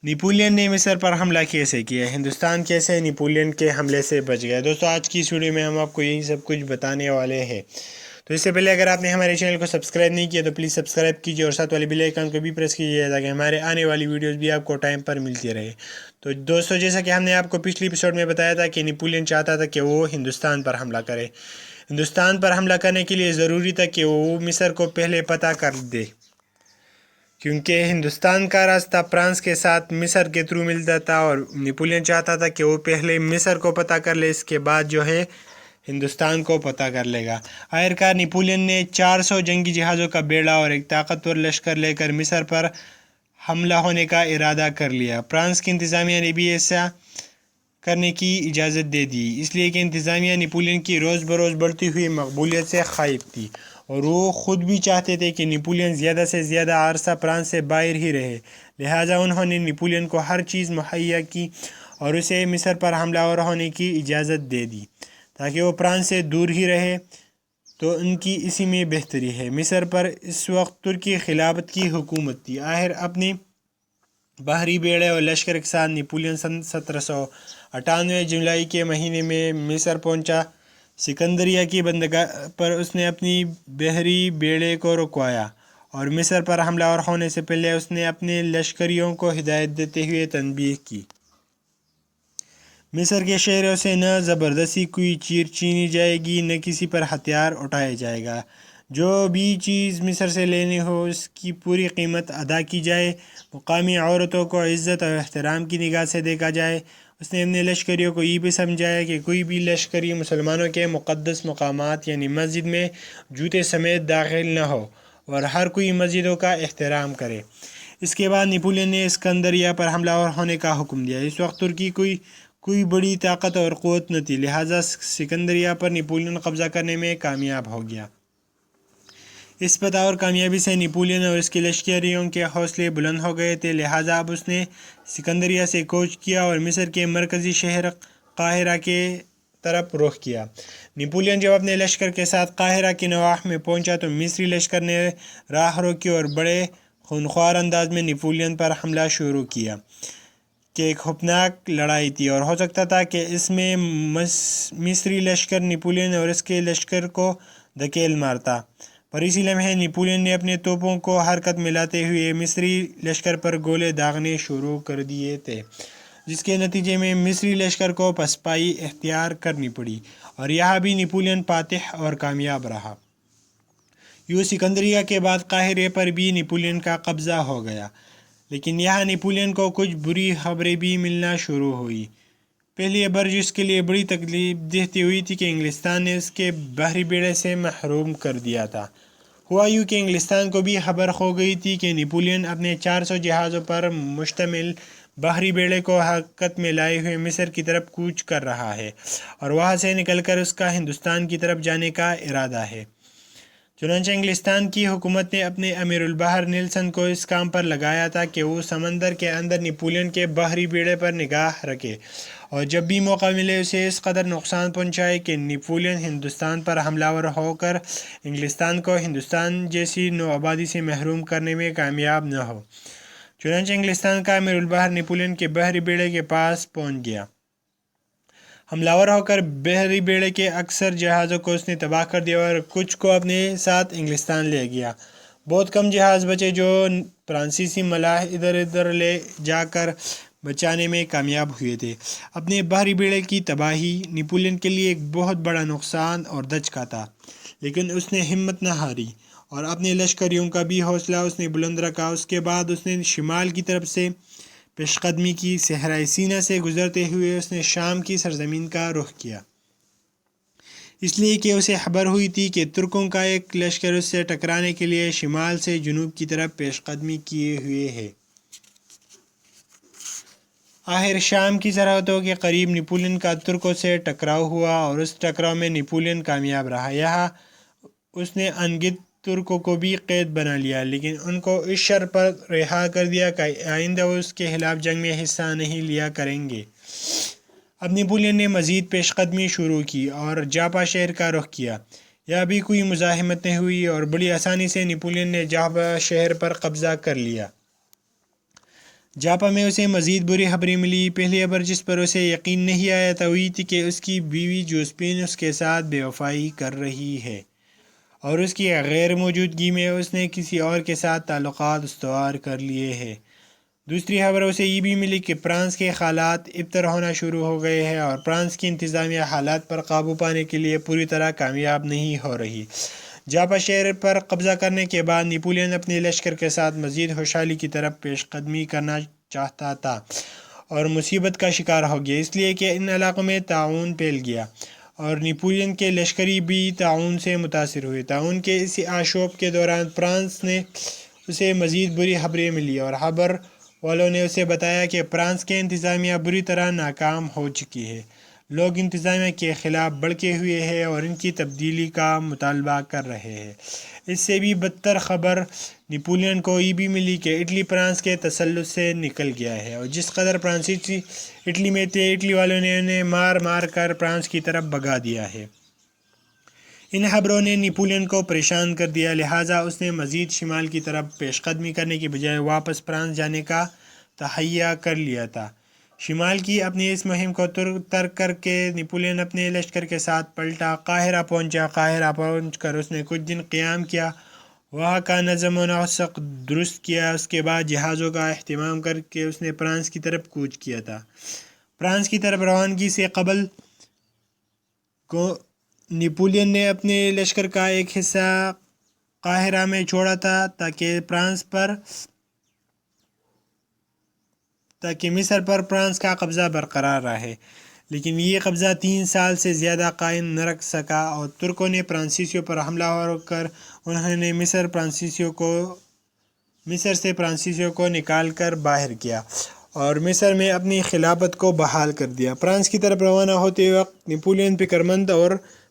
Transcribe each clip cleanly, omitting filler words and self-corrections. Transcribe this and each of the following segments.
Napoleon نے مصر پر حملہ کیسے کیا؟ ہندوستان کیسے نیپولین کے حملے سے بچ گیا؟ دوستو آج کی اس ویڈیو میں ہم آپ کو یہی سب کچھ بتانے والے ہیں۔ تو اس سے پہلے اگر آپ نے ہمارے چینل کو سبسکرائب نہیں کیا تو پلیز سبسکرائب کیجیے اور ساتھ والی بیل آئیکن کو بھی پریس کیجیے تاکہ ہمارے آنے والی ویڈیوز بھی آپ کو ٹائم پر ملتی رہے۔ تو دوستو جیسا کہ ہم نے آپ کو پچھلی ایپیسوڈ میں بتایا تھا کہ نیپولین چاہتا تھا کہ وہ ہندوستان پر حملہ کرے۔ ہندوستان پر حملہ کرنے کے لیے ضروری تھا کہ وہ مصر کو پہلے پتہ کر دے، کیونکہ ہندوستان کا راستہ فرانس کے ساتھ مصر کے تھرو ملتا تھا اور نیپولین چاہتا تھا کہ وہ پہلے مصر کو پتہ کر لے، اس کے بعد جو ہے ہندوستان کو پتہ کر لے گا۔ آخرکار نیپولین نے 400 جنگی جہازوں کا بیڑا اور ایک طاقتور لشکر لے کر مصر پر حملہ ہونے کا ارادہ کر لیا۔ فرانس کی انتظامیہ نے بھی ایسا کرنے کی اجازت دے دی، اس لیے کہ انتظامیہ نیپولین کی روز بروز بڑھتی ہوئی مقبولیت سے خائف تھی اور وہ خود بھی چاہتے تھے کہ نیپولین زیادہ سے زیادہ عرصہ فرانس سے باہر ہی رہے۔ لہٰذا انہوں نے نیپولین کو ہر چیز مہیا کی اور اسے مصر پر حملہ آور ہونے کی اجازت دے دی تاکہ وہ فرانس سے دور ہی رہے۔ تو ان کی اسی میں بہتری ہے۔ مصر پر اس وقت ترکی خلافت کی حکومت تھی۔ آخر اپنے بحری بیڑے اور لشکر کے ساتھ نیپولین سن 1798 جولائی کے مہینے میں مصر پہنچا۔ سکندریہ کی بندرگاہ پر اس نے اپنی بحری بیڑے کو رکوایا اور مصر پر حملہ آور ہونے سے پہلے اس نے اپنے لشکریوں کو ہدایت دیتے ہوئے تنبیہ کی۔ مصر کے شہریوں سے نہ زبردستی کوئی چیر چینی جائے گی، نہ کسی پر ہتھیار اٹھایا جائے گا۔ جو بھی چیز مصر سے لینی ہو اس کی پوری قیمت ادا کی جائے۔ مقامی عورتوں کو عزت اور احترام کی نگاہ سے دیکھا جائے۔ اس نے اپنے لشکریوں کو یہ بھی سمجھایا کہ کوئی بھی لشکری مسلمانوں کے مقدس مقامات یعنی مسجد میں جوتے سمیت داخل نہ ہو اور ہر کوئی مسجدوں کا احترام کرے۔ اس کے بعد نیپولین نے اسکندریہ پر حملہ آور ہونے کا حکم دیا۔ اس وقت ترکی کوئی بڑی طاقت اور قوت نہ تھی، لہٰذا سکندریہ پر نیپولین قبضہ کرنے میں کامیاب ہو گیا۔ اس فتح اور کامیابی سے نیپولین اور اس کے لشکریوں کے حوصلے بلند ہو گئے تھے، لہٰذا اب اس نے سکندریہ سے کوچ کیا اور مصر کے مرکزی شہر قاہرہ کے طرف رخ کیا۔ نیپولین جب اپنے لشکر کے ساتھ قاہرہ کے نواح میں پہنچا تو مصری لشکر نے راہ روکی اور بڑے خونخوار انداز میں نیپولین پر حملہ شروع کیا کہ ایک خوفناک لڑائی تھی اور ہو سکتا تھا کہ اس میں مصری لشکر نیپولین اور اس کے لشکر کو دھکیل مارتا، پر اسی لمحے نیپولین نے اپنے توپوں کو حرکت میں لاتے ہوئے مصری لشکر پر گولے داغنے شروع کر دیے تھے، جس کے نتیجے میں مصری لشکر کو پسپائی اختیار کرنی پڑی اور یہاں بھی نیپولین فاتح اور کامیاب رہا۔ یوں سکندریہ کے بعد قاہرے پر بھی نیپولین کا قبضہ ہو گیا، لیکن یہاں نیپولین کو کچھ بری خبریں بھی ملنا شروع ہوئی۔ پہلی خبر جو اس کے لیے بڑی تکلیف دہ ہوئی تھی کہ انگلستان نے اس کے بحری بیڑے سے محروم کر دیا تھا۔ ہوا یوں کہ انگلستان کو بھی خبر ہو گئی تھی کہ نیپولین اپنے 400 جہازوں پر مشتمل بحری بیڑے کو حرکت میں لائے ہوئے مصر کی طرف کوچ کر رہا ہے اور وہاں سے نکل کر اس کا ہندوستان کی طرف جانے کا ارادہ ہے۔ چنانچہ انگلستان کی حکومت نے اپنے امیر البحر نیلسن کو اس کام پر لگایا تھا کہ وہ سمندر کے اندر نیپولین کے بحری بیڑے پر نگاہ رکھے اور جب بھی موقع ملے اسے اس قدر نقصان پہنچائے کہ نیپولین ہندوستان پر حملہ آور ہو کر انگلستان کو ہندوستان جیسی نوآبادی سے محروم کرنے میں کامیاب نہ ہو۔ چنانچہ انگلستان کا امیر البحر نیپولین کے بحری بیڑے کے پاس پہنچ گیا۔ حملہ آور ہو کر بحری بیڑے کے اکثر جہازوں کو اس نے تباہ کر دیا اور کچھ کو اپنے ساتھ انگلستان لے گیا۔ بہت کم جہاز بچے جو فرانسیسی ملاح ادھر ادھر لے جا کر بچانے میں کامیاب ہوئے تھے۔ اپنے بحری بیڑے کی تباہی نیپولین کے لیے ایک بہت بڑا نقصان اور دھچکا تھا، لیکن اس نے ہمت نہ ہاری اور اپنے لشکریوں کا بھی حوصلہ اس نے بلند رکھا۔ اس کے بعد اس نے شمال کی طرف سے پیش قدمی کی۔ صحرائے سینا سے گزرتے ہوئے اس نے شام کی سرزمین کا رخ کیا، اس لیے کہ اسے خبر ہوئی تھی کہ ترکوں کا ایک لشکر اس سے ٹکرانے کے لیے شمال سے جنوب کی طرف پیش قدمی کیے ہوئے ہے۔ آخر شام کی سرحدوں کے قریب نیپولین کا ترکوں سے ٹکراؤ ہوا اور اس ٹکراؤ میں نیپولین کامیاب رہا۔ یہاں اس نے ان گنت ترکوں کو بھی قید بنا لیا، لیکن ان کو اس شرط پر رہا کر دیا کہ آئندہ وہ اس کے خلاف جنگ میں حصہ نہیں لیا کریں گے۔ اب نیپولین نے مزید پیش قدمی شروع کی اور جاپا شہر کا رخ کیا۔ یہاں بھی کوئی مزاحمت نہیں ہوئی اور بڑی آسانی سے نیپولین نے جاپا شہر پر قبضہ کر لیا۔ جاپا میں اسے مزید بری خبریں ملی۔ پہلی خبر جس پر اسے یقین نہیں آیا تو وہی تھی کہ اس کی بیوی جوزفین اس کے ساتھ بے وفائی کر رہی ہے اور اس کی غیر موجودگی میں اس نے کسی اور کے ساتھ تعلقات استوار کر لیے ہیں۔ دوسری خبر اسے یہ بھی ملی کہ فرانس کے حالات ابتر ہونا شروع ہو گئے ہیں اور فرانس کی انتظامیہ حالات پر قابو پانے کے لیے پوری طرح کامیاب نہیں ہو رہی۔ جاپا شہر پر قبضہ کرنے کے بعد نیپولین اپنے لشکر کے ساتھ مزید خوشحالی کی طرف پیش قدمی کرنا چاہتا تھا اور مصیبت کا شکار ہو گیا، اس لیے کہ ان علاقوں میں طاعون پھیل گیا اور نیپولین کے لشکری بھی طاعون سے متاثر ہوئے۔ طاعون کے اسی آشوب کے دوران فرانس نے اسے مزید بری خبریں ملی اور خبر والوں نے اسے بتایا کہ فرانس کے انتظامیہ بری طرح ناکام ہو چکی ہے۔ لوگ انتظامیہ کے خلاف بھڑکے ہوئے ہیں اور ان کی تبدیلی کا مطالبہ کر رہے ہیں۔ اس سے بھی بدتر خبر نیپولین کو یہ بھی ملی کہ اٹلی فرانس کے تسلط سے نکل گیا ہے اور جس قدر فرانسیسی اٹلی میں تھے، اٹلی والوں نے انہیں مار مار کر فرانس کی طرف بھگا دیا ہے۔ ان خبروں نے نیپولین کو پریشان کر دیا، لہٰذا اس نے مزید شمال کی طرف پیش قدمی کرنے کی بجائے واپس فرانس جانے کا تہیہ کر لیا تھا۔ شمال کی اپنی اس مہم کو ترک کر کے نیپولین اپنے لشکر کے ساتھ پلٹا، قاہرہ پہنچا۔ قاہرہ پہنچ کر اس نے کچھ دن قیام کیا، وہاں کا نظم و نسق درست کیا۔ اس کے بعد جہازوں کا اہتمام کر کے اس نے فرانس کی طرف کوچ کیا تھا۔ فرانس کی طرف روانگی سے قبل نیپولین نے اپنے لشکر کا ایک حصہ قاہرہ میں چھوڑا تھا تاکہ مصر پر فرانس کا قبضہ برقرار رہے، لیکن یہ قبضہ 3 سال سے زیادہ قائم نہ رکھ سکا اور ترکوں نے فرانسیسیوں پر حملہ ہو کر انہوں نے مصر سے فرانسیسیوں کو نکال کر باہر کیا اور مصر میں اپنی خلافت کو بحال کر دیا۔ فرانس کی طرف روانہ ہوتے وقت نیپولین فکرمند اور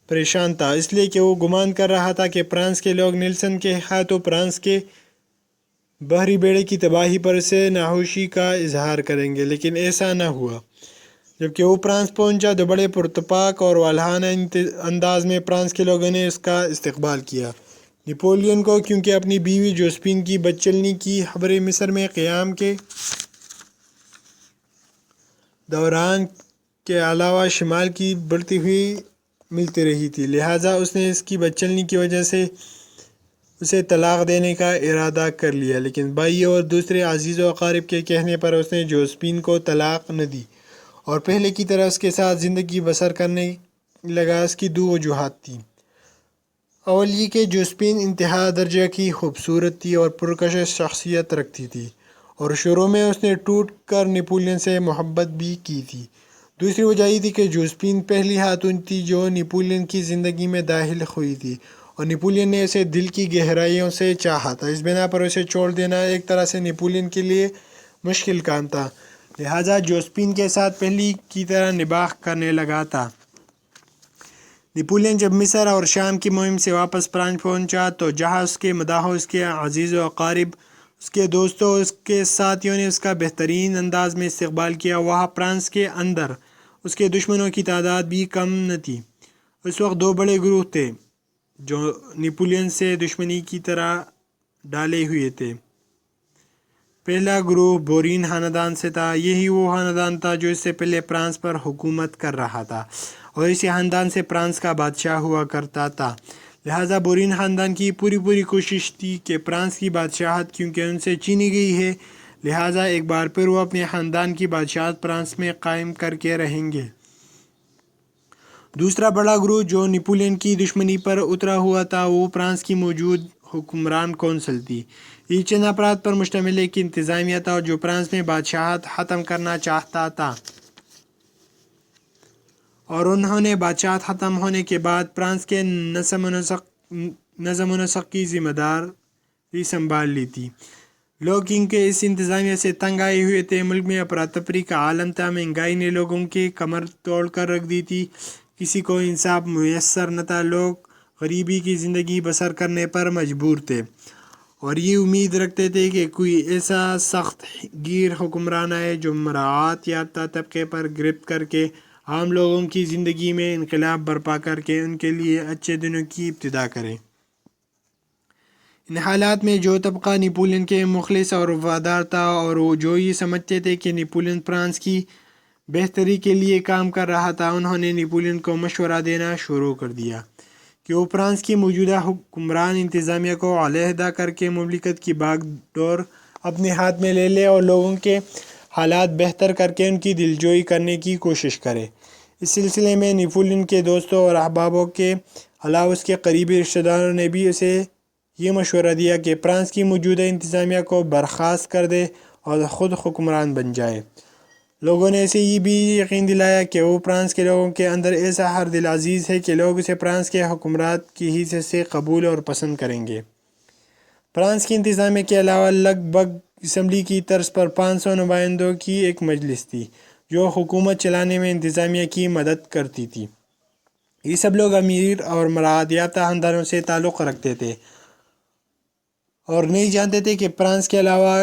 پریشان تھا، اس لیے کہ وہ گمان کر رہا تھا کہ فرانس کے لوگ نیلسن کے ہاتھوں فرانس کے بحری بیڑے کی تباہی پر اسے ناخوشی کا اظہار کریں گے، لیکن ایسا نہ ہوا۔ جبکہ وہ فرانس پہنچا تو بڑے پرتپاک اور والہانہ انداز میں فرانس کے لوگوں نے اس کا استقبال کیا۔ نیپولین کو کیونکہ اپنی بیوی جوزفین کی بدچلنی کی خبریں مصر میں قیام کے دوران کے علاوہ شمال کی بڑھتی ہوئی ملتی رہی تھی، لہٰذا اس نے اس کی بدچلنی کی وجہ سے اسے طلاق دینے کا ارادہ کر لیا، لیکن بھائی اور دوسرے عزیز و اقارب کے کہنے پر اس نے جوزفین کو طلاق نہ دی اور پہلے کی طرح اس کے ساتھ زندگی بسر کرنے لگا۔ اس کی 2 وجوہات تھیں۔ اول یہ کہ جوزفین انتہا درجہ کی خوبصورت تھی اور پرکشش شخصیت رکھتی تھی اور شروع میں اس نے ٹوٹ کر نیپولین سے محبت بھی کی تھی۔ دوسری وجہ یہ تھی کہ جوزفین پہلی خاتون تھی جو نیپولین کی زندگی میں داخل ہوئی تھی اور نیپولین نے اسے دل کی گہرائیوں سے چاہا تھا۔ اس بنا پر اسے چھوڑ دینا ایک طرح سے نیپولین کے لیے مشکل کام تھا، لہٰذا جوزفین کے ساتھ پہلی کی طرح نباہ کرنے لگا تھا۔ نیپولین جب مصر اور شام کی مہم سے واپس فرانس پہنچا تو جہاں اس کے مداحوں، اس کے عزیز و اقارب، اس کے دوستوں، اس کے ساتھیوں نے اس کا بہترین انداز میں استقبال کیا، وہاں فرانس کے اندر اس کے دشمنوں کی تعداد بھی کم نہ تھی۔ اس وقت 2 بڑے گروہ تھے جو نیپولین سے دشمنی کی طرح ڈالے ہوئے تھے۔ پہلا گروہ بورین خاندان سے تھا۔ یہی وہ خاندان تھا جو اس سے پہلے فرانس پر حکومت کر رہا تھا اور اسی خاندان سے فرانس کا بادشاہ ہوا کرتا تھا، لہٰذا بورین خاندان کی پوری کوشش تھی کہ فرانس کی بادشاہت کیونکہ ان سے چھینی گئی ہے، لہٰذا ایک بار پھر وہ اپنے خاندان کی بادشاہت فرانس میں قائم کر کے رہیں گے۔ دوسرا بڑا گروہ جو نیپولین کی دشمنی پر اترا ہوا تھا وہ فرانس کی موجود حکمران کونسل تھی۔ یہ چند افراد پر مشتمل ایک انتظامیہ تھا جو فرانس میں بادشاہت ختم کرنا چاہتا تھا اور انہوں نے بادشاہت ختم ہونے کے بعد فرانس کے نظم و نسق کی ذمہ داری سنبھال لی تھی۔ لوگ کیونکہ اس انتظامیہ سے تنگ آئے ہوئے تھے، ملک میں افراتفری کا عالم تھا، مہنگائی نے لوگوں کی کمر توڑ کر رکھ دی تھی، کسی کو انصاف میسر نہ تھا، لوگ غریبی کی زندگی بسر کرنے پر مجبور تھے اور یہ امید رکھتے تھے کہ کوئی ایسا سخت گیر حکمران آئے جو مراعات یافتہ طبقے پر گرفت کر کے عام لوگوں کی زندگی میں انقلاب برپا کر کے ان کے لیے اچھے دنوں کی ابتدا کرے۔ ان حالات میں جو طبقہ نپولین کے مخلص اور وفادار تھا اور وہ جو یہ سمجھتے تھے کہ نپولین فرانس کی بہتری کے لیے کام کر رہا تھا، انہوں نے نپولین کو مشورہ دینا شروع کر دیا کہ وہ فرانس کی موجودہ حکمران انتظامیہ کو علیحدہ کر کے مملکت کی باغ ڈور اپنے ہاتھ میں لے لے اور لوگوں کے حالات بہتر کر کے ان کی دلجوئی کرنے کی کوشش کرے۔ اس سلسلے میں نپولین کے دوستوں اور احبابوں کے علاوہ اس کے قریبی رشتہ داروں نے بھی اسے یہ مشورہ دیا کہ فرانس کی موجودہ انتظامیہ کو برخاست کر دے اور خود حکمران بن جائے۔ لوگوں نے اسے یہ بھی یقین دلایا کہ وہ فرانس کے لوگوں کے اندر ایسا ہر دل عزیز ہے کہ لوگ اسے فرانس کے حکمرات کی حیثیت سے قبول اور پسند کریں گے۔ فرانس کی انتظامیہ کے علاوہ لگ بھگ اسمبلی کی طرز پر 500 نمائندوں کی ایک مجلس تھی جو حکومت چلانے میں انتظامیہ کی مدد کرتی تھی۔ یہ سب لوگ امیر اور مراعات یافتہ خاندانوں سے تعلق رکھتے تھے اور نہیں جانتے تھے کہ فرانس کے علاوہ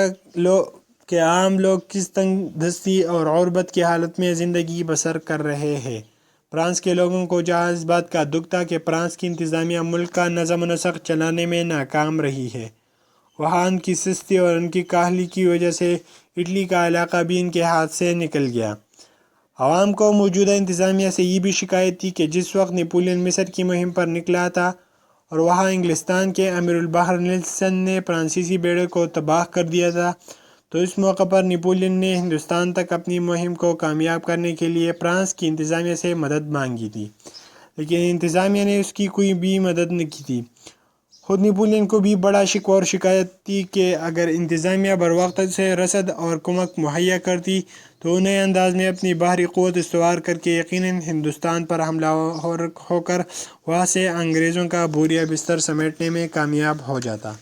کہ عام لوگ کس تنگ دستی اور غربت کی حالت میں زندگی بسر کر رہے ہیں۔ فرانس کے لوگوں کو جہاں اس بات کا دکھ تھا کہ فرانس کی انتظامیہ ملک کا نظم و نسق چلانے میں ناکام رہی ہے، وہاں ان کی سستی اور ان کی کاہلی کی وجہ سے اٹلی کا علاقہ بھی ان کے ہاتھ سے نکل گیا۔ عوام کو موجودہ انتظامیہ سے یہ بھی شکایت تھی کہ جس وقت نپولین مصر کی مہم پر نکلا تھا اور وہاں انگلستان کے امیر البحر نیلسن نے فرانسیسی بیڑے کو تباہ کر دیا تھا، تو اس موقع پر نپولین نے ہندوستان تک اپنی مہم کو کامیاب کرنے کے لیے فرانس کی انتظامیہ سے مدد مانگی تھی، لیکن انتظامیہ نے اس کی کوئی بھی مدد نہ کی تھی۔ خود نپولین کو بھی بڑا شکوہ اور شکایت تھی کہ اگر انتظامیہ بروقت سے رسد اور کمک مہیا کرتی تو وہ نئے انداز میں اپنی بحری قوت استوار کر کے یقیناً ہندوستان پر حملہ ہو کر وہاں سے انگریزوں کا بوریا بستر سمیٹنے میں کامیاب ہو جاتا۔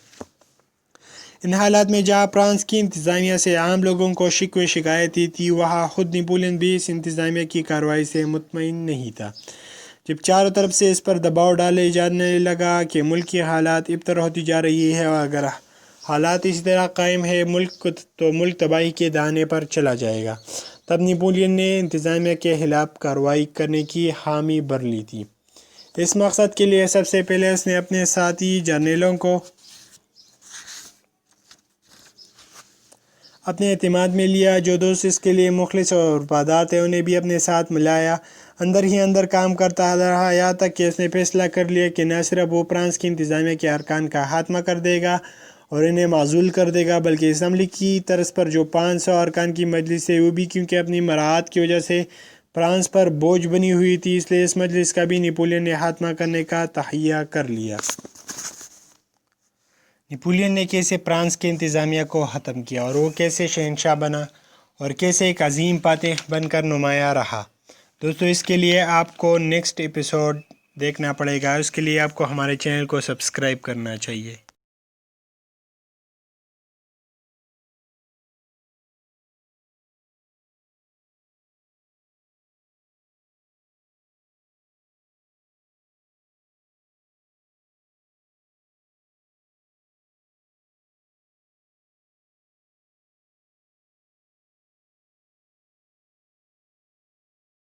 ان حالات میں جہاں فرانس کی انتظامیہ سے عام لوگوں کو شکوے شکایتیں تھی، وہاں خود نپولین بھی اس انتظامیہ کی کارروائی سے مطمئن نہیں تھا۔ جب چاروں طرف سے اس پر دباؤ ڈالے جانے لگا کہ ملک کی حالات ابتر ہوتی جا رہی ہے اور اگر حالات اسی طرح قائم ہے تو ملک تباہی کے دہانے پر چلا جائے گا، تب نپولین نے انتظامیہ کے خلاف کارروائی کرنے کی حامی بھر لی تھی۔ اس مقصد کے لیے سب سے پہلے اس نے اپنے ساتھی جرنیلوں کو اپنے اعتماد میں لیا۔ جو دوست اس کے لیے مخلص اور وفادار تھے انہیں بھی اپنے ساتھ ملایا۔ اندر ہی اندر کام کرتا رہا یہاں تک کہ اس نے فیصلہ کر لیا کہ نہ صرف وہ فرانس کی انتظامیہ کے ارکان کا خاتمہ کر دے گا اور انہیں معزول کر دے گا، بلکہ اسمبلی کی طرز پر جو 500 ارکان کی مجلس ہے وہ بھی، کیونکہ اپنی مراعات کی وجہ سے فرانس پر بوجھ بنی ہوئی تھی، اس لیے اس مجلس کا بھی نپولین نے خاتمہ کرنے کا تہیہ کر لیا۔ نپولین نے کیسے فرانس کی انتظامیہ کو ختم کیا اور وہ کیسے شہنشاہ بنا اور کیسے ایک عظیم فاتح بن کر نمایاں رہا۔ دوستو، اس کے لیے آپ کو نیکسٹ ایپیسوڈ دیکھنا پڑے گا، اس کے لیے آپ کو ہمارے چینل کو سبسکرائب کرنا چاہیے۔